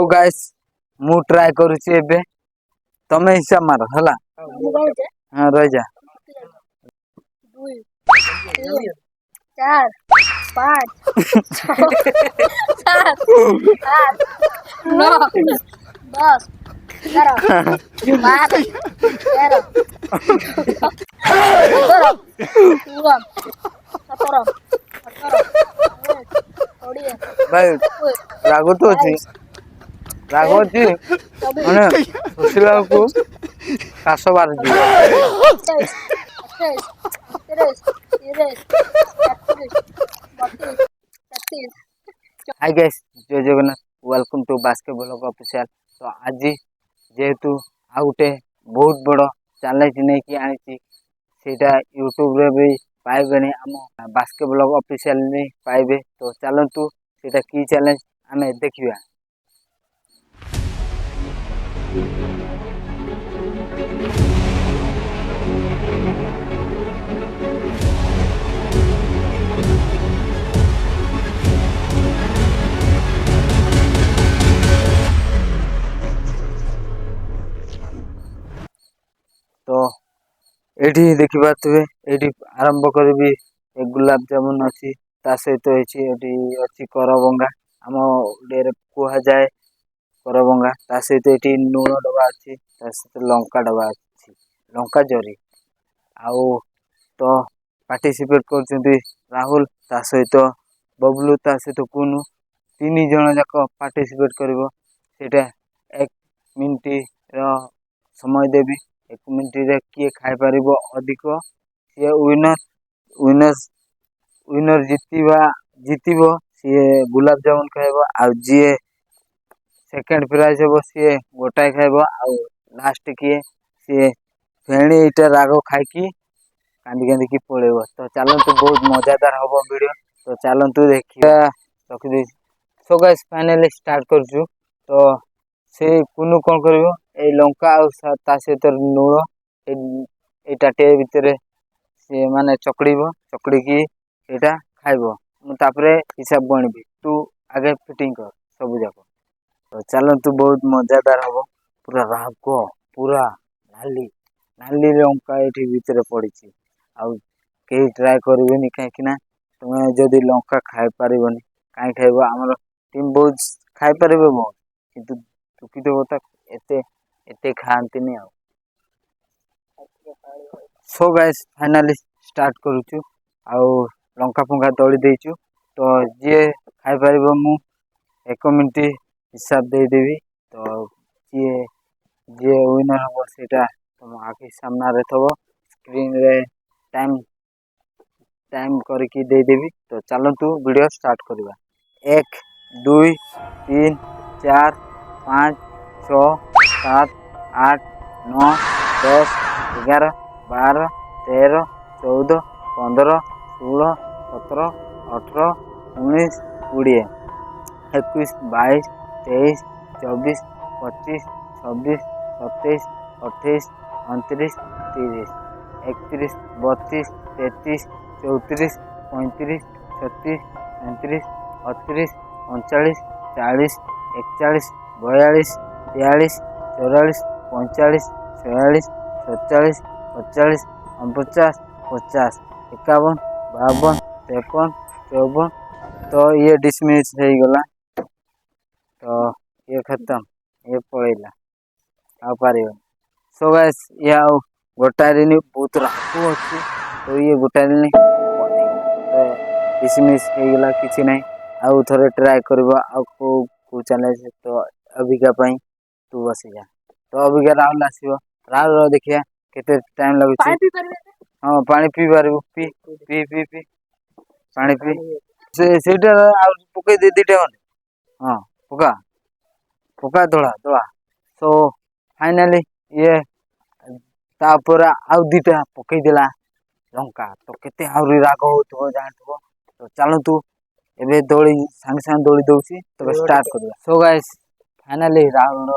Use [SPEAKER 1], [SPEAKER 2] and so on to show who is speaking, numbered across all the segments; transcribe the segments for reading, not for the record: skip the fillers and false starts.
[SPEAKER 1] तो गाइस मु ट्राई करूची एबे तमे हिसाब मार हला। हां रह जा
[SPEAKER 2] 2 3 4 5 6 7 8 9 10 11 12 13 14 16 17 18 19
[SPEAKER 1] भाई
[SPEAKER 2] 20
[SPEAKER 1] रागो तो अछि रागो अछि माने सोसिला को कास बार दी
[SPEAKER 2] 27 28 29 30 31 32 33
[SPEAKER 1] हाय गाइस जय Jagannath welcome to basketball official. तो आज जेहेतु आ गुटे बहुत बड़ चैलेंज नहीं कि आनी सेटा यूट्यूब रे भी पाइबे आम बास्केटबॉल ऑफिशियल में पाइबे। तो चलतु सेटा की चैलेंज आमे देखिया। तो एठी देखि पाथुवे एठी आरंभ करबी एक गुलाब जामुन अछि ता सहित एठी अछि करबंगा आम ओडिया कुहा जाए करबंगा ता सहित एठी नून डबा अछि ता सहित लंका डबा अछि लंका जरी आउ तो पार्टिसिपेट करछन्ती राहुल ता सहित बबलू ता सहित कुनु तीन जण जाक पार्टिसिपेट करबो सेटा 1 मिनिट रो समय देबी 1 मिनिट रे किए खाइ परिबो अधिक से विनर जीतिबो सी गुलाब जामुन खाइबो आ जी सेकंड प्राइज हे सी गोटाए खाइबो आ लास्ट किए सी फेणी इटा रागो खाइकी कांदी कांदी की पळेबो। तो चलंतु बहुत मजेदार होबो वीडियो। तो चलंतु देखिया रखि सो गाइस फाइनली स्टार्ट करछु। तो से कुनु कोन करबो ए लंका आ ता सहित लूण ए टाटे भितरे से माने चकड़ी की एटा खाइबो मु तापरे हिसाब बनबी तू आगे फिटिंग कर सब जाको। तो चलंतु बहुत मजेदार होबो पूरा रागो पूरा नाली नाली लंका एठी भितरे पड़ीची आ के ट्राई करबेनी काहे ना तुमे जदी लंका खाइ परिबोनी काई खाइबो हमर टीम बहुत खाइ परिबो बहुत किंतु तुकी तो होता एते एते खांतीनी आ। सो गाइस फाइनली स्टार्ट करूछु आ लंका फंका तोड़ी देइछु। तो जे खाइ परिबो मु 1 मिनिट हिसाब दे देबी। तो जे विनर हो सेटा तुम आके सामना रे थबो स्क्रीन रे टाइम करके दे देबी। तो चलंतु वीडियो स्टार्ट करबा 1 2 3 4 5 6 7 8 9 10 11 12 13 14 15 16 17 18 19 20 21 22 23 24 25 26 27 28 29 30 31 32 33 34 35 36 37 38 39 40 41 42 43 44 45 46 47 48 49 50 51 52 53 54 तो ये डिसमिस हो गला। तो ये खत्म ये पड़ेला आ पारियो। सो गाइस ये गोटाए रे बहुत राको अछि तो ये गोटाए रे तो डिसमिस हो गला किछि नै आ थोरे ट्राई करबो आ को चैलेंज तो अभिका पई तू बस जा। तो अभिका राहुल आसीबो राहुल देखिया केते टाइम लागुछि। हां पानी पी बारबो पी पी पी पी पानी पी से सेटा आ पके दे दिटा हां पका पका थोड़ा थोड़ा। सो फाइनली ये तापर आउ दिटा पके देला लंका तो केते आउरी राग होतो जानथबो। तो चलंतु एबे दौड़ी संग संग दौड़ी दउसी तो स्टार्ट करबा। So guys finally round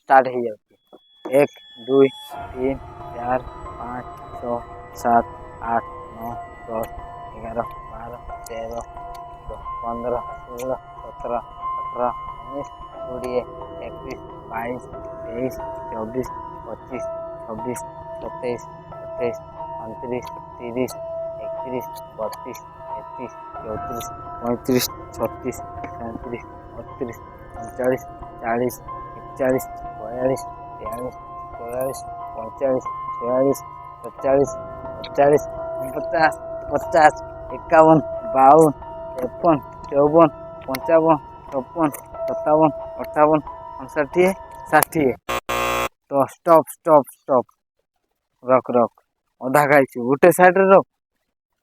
[SPEAKER 1] start हो जाउची 1 2 3 4 5 6 7 8 9 10 11 12 13 15 16 17 18 19 कोड़े 21 22 23 24 25 26 27 28 29 30 31 32 33 34 35 36 37 38 39 40 41 42 43 44 45 46 47 48 49 50 51 52 53 54 55 56 57 58 59 60 तो स्टॉप स्टॉप स्टॉप रख रख अधा खाई गोटे साइड रख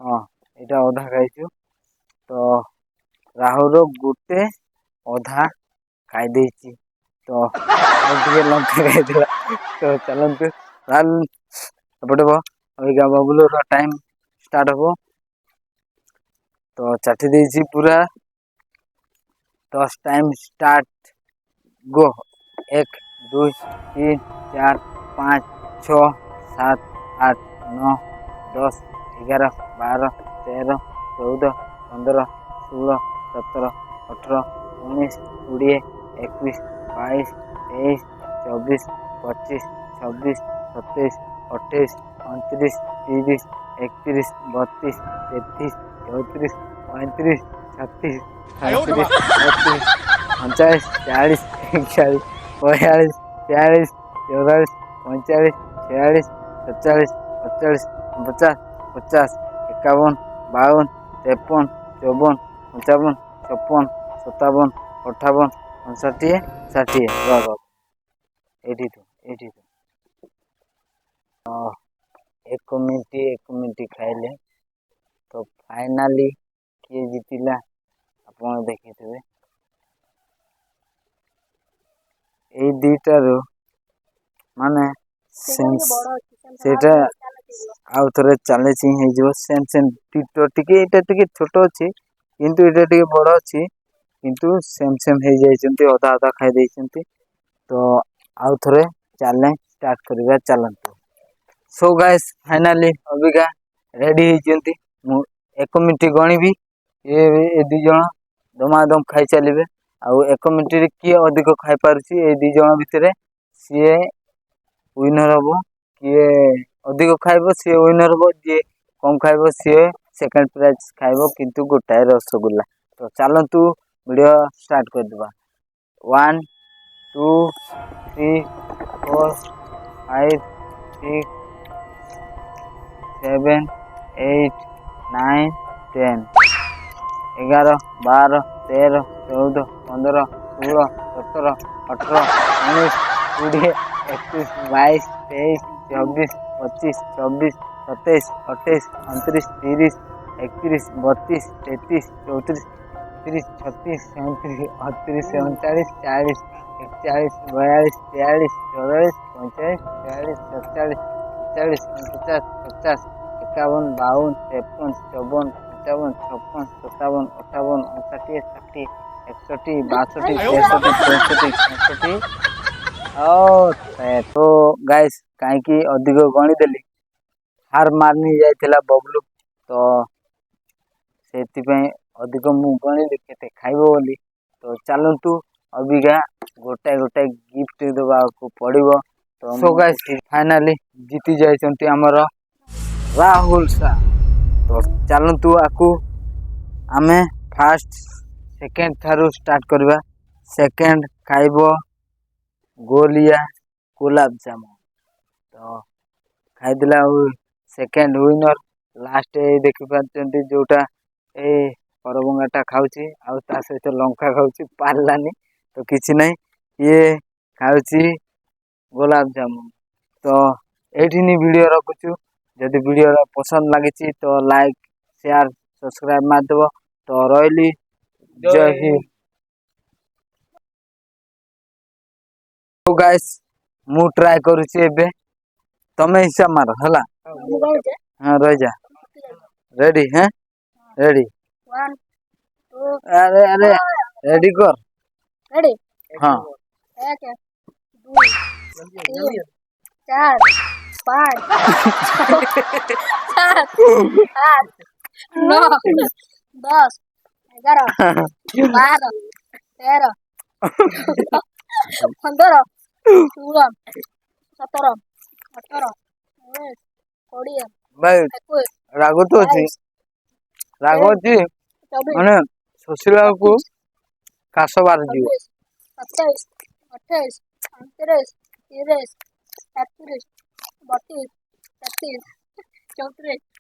[SPEAKER 1] हाँ यहाँ अधा खाई तो राहुल गोटे अधा खाई तो लंका खाई तो चलते राहुल एपटे अबिका बबलूर टाइम स्टार्ट हम तो चाटी देसी पूरा 10 टाइम स्टार्ट गो 1 2 3 4 5 6 7 8 9 10 11 12 13 14 15 16 17 18 19 20 21 22 23 24 25 26 27 28 29 30 31 32 33 34 35 36 37 38 39 40 41 42 43 44 45 46 47 48 50 50 51 52 53 54 55 56 57 58 59 60 एटी एक मिनिट खाइले तो फाइनाली किए जीतिला आप देखिए ये दुईटारू माने सेंस सेटा आउ थे चैलेंजिंग हो सेम सेम टीटो टिके एटा टिके छोट अच्छी किंतु एटा टिके बड़ अच्छी किंतु सेम सेम हो जाइछन्ती अधा अधा खाई देइछन्ती तो आउ थे चैलेंज स्टार्ट करबा चलते सो गाइस फाइनाली अबिका रेडी होइछन्ती मु 1 मिनिट गणिबी ये दी जण दमादम खाई चलिए आउ 1 मिनिट रे किए अधिक खाई पारुछि ए दी जण भितरे सीए विनर हबो किए अधिक खाइबो सीए विनर हबो जे कम खाइबो सीए सेकंड प्राइज खाइबो किंतु गोटाए रसगुल्ला तो चलंतु वीडियो स्टार्ट कर देबा 1 2 3 4 5 6 7 8 9 10 11 12 13 14 15 16 17 18 19 20 21 22 23 24 25 26 27 28 29 30 31 32 33 34 30 36 37 38 39 40 41 42 43 44 45 46 47 48 49 50 51 52 53 54 55 56 57 58 59 60 61 62 63 64 तो गाइस कहीं अधिक गणी देली हार मारनी जाइला बबलू तो से अधिक मु गणिली केते खाइबो बोली तो चलतु अबिका गोटाए गोटाए गिफ्ट देवा को पड़िबो तो सो गाइस फाइनाली जीती जाइछन्ती हमर राहुल सा तो चलतु आकु आमे फास्ट सेकेंड थारु स्टार्ट करवा सेकेंड खाइबो गोलिया गुलाब जामुन तो खाइदिला सेकेंड विनर लास्ट देखि पारछन्ती जोटा ए परबंगाटा खाउची आ ता सहित लंका खाउची पारलानी तो किछि नै ये खाउची गुलाब जामुन तो एठिनी वीडियो रखुछु जदि वीडियो पसंद लागिछि तो लाइक शेयर सब्सक्राइब मार देबो तो रहिली जय हिंद तो गाइस मु ट्राई करूची एबे तमे हिसाब मार हला हां रह जा रेडी हैं रेडी
[SPEAKER 2] 1 2
[SPEAKER 1] अरे अरे रेडी कर
[SPEAKER 2] रेडी
[SPEAKER 1] हां
[SPEAKER 2] 1 2 3 4 5 7 8 9 10 11 12 13 पंदर 16 17 18 19 20
[SPEAKER 1] भाई
[SPEAKER 2] 21
[SPEAKER 1] राग तो अच्छी
[SPEAKER 2] 22
[SPEAKER 1] राग अच्छी
[SPEAKER 2] 24
[SPEAKER 1] मैंने शशिला को काश बार जीव
[SPEAKER 2] 26 27 28 29 30 31 32 33 34